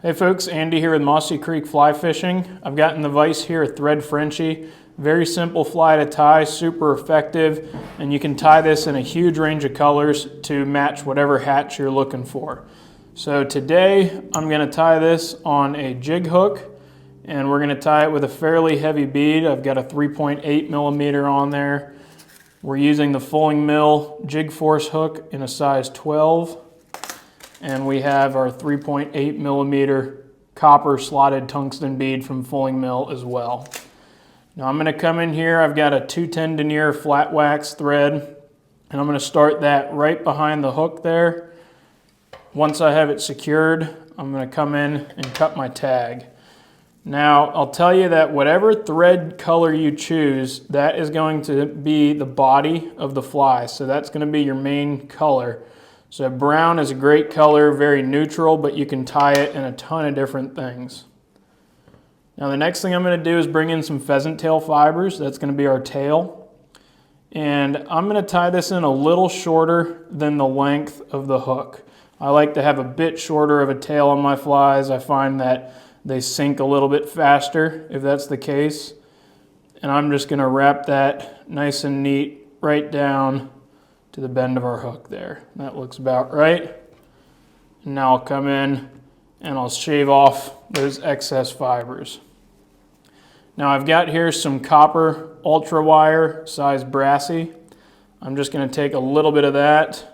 Hey folks, Andy here with Mossy Creek Fly Fishing. I've gotten the vise here, a Thread Frenchie. Very simple fly to tie, super effective, and you can tie this in a huge range of colors to match whatever hatch you're looking for. So today I'm going to tie this on a jig hook, and we're going to tie it with a fairly heavy bead. I've got a 3.8 millimeter on there. We're using the Fulling Mill jig force hook in a size 12. And we have our 3.8 millimeter copper slotted tungsten bead from Fulling Mill as well. Now I'm going to come in here, I've got a 210 denier flat wax thread, and I'm going to start that right behind the hook there. Once I have it secured, I'm going to come in and cut my tag. Now I'll tell you that whatever thread color you choose, that is going to be the body of the fly. So that's going to be your main color. So brown is a great color, very neutral, but you can tie it in a ton of different things. Now the next thing I'm going to do is bring in some pheasant tail fibers. That's going to be our tail. And I'm going to tie this in a little shorter than the length of the hook. I like to have a bit shorter of a tail on my flies. I find that they sink a little bit faster if that's the case. And I'm just going to wrap that nice and neat right down to the bend of our hook there. That looks about right. And now I'll come in and I'll shave off those excess fibers. Now I've got here some copper ultra wire size Brassie. I'm just going to take a little bit of that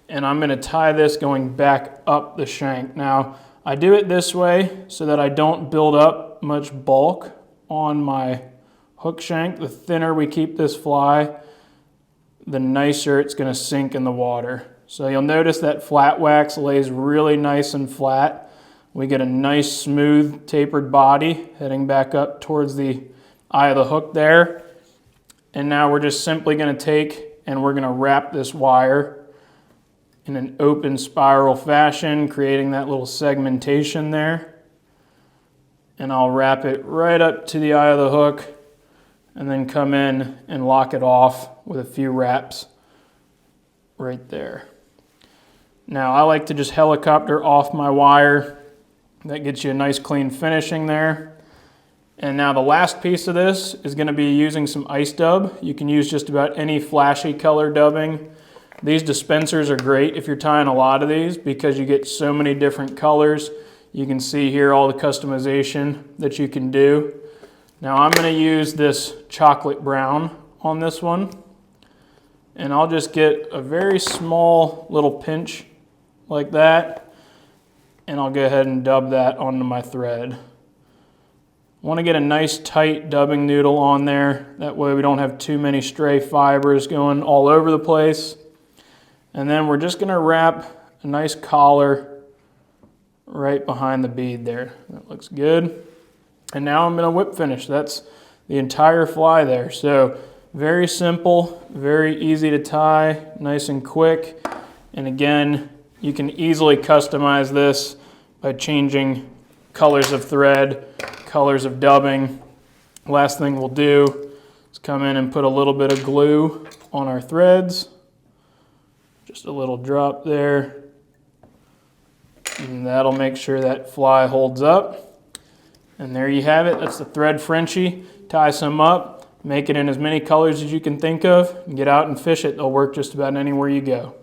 and I'm going to tie this going back up the shank. Now I do it this way so that I don't build up much bulk on my hook shank. The thinner we keep this fly, the nicer it's going to sink in the water. So you'll notice that flat wax lays really nice and flat. We get a nice smooth tapered body heading back up towards the eye of the hook there. And now we're just simply going to take and we're going to wrap this wire in an open spiral fashion, creating that little segmentation there. And I'll wrap it right up to the eye of the hook and then come in and lock it off with a few wraps right there. Now I like to just helicopter off my wire. That gets you a nice clean finishing there. And now the last piece of this is going to be using some ice dub. You can use just about any flashy color dubbing. These dispensers are great if you're tying a lot of these because you get so many different colors. You can see here all the customization that you can do. Now I'm going to use this chocolate brown on this one, and I'll just get a very small little pinch like that, and I'll go ahead and dub that onto my thread. I want to get a nice tight dubbing noodle on there, that way we don't have too many stray fibers going all over the place. And then we're just going to wrap a nice collar right behind the bead there. That looks good. And now I'm going to whip finish. That's the entire fly there. So very simple, very easy to tie, nice and quick. And again, you can easily customize this by changing colors of thread, colors of dubbing. Last thing we'll do is come in and put a little bit of glue on our threads. Just a little drop there. And that'll make sure that fly holds up. And there you have it. That's the Thread Frenchie. Tie some up, make it in as many colors as you can think of, and get out and fish it. They'll work just about anywhere you go.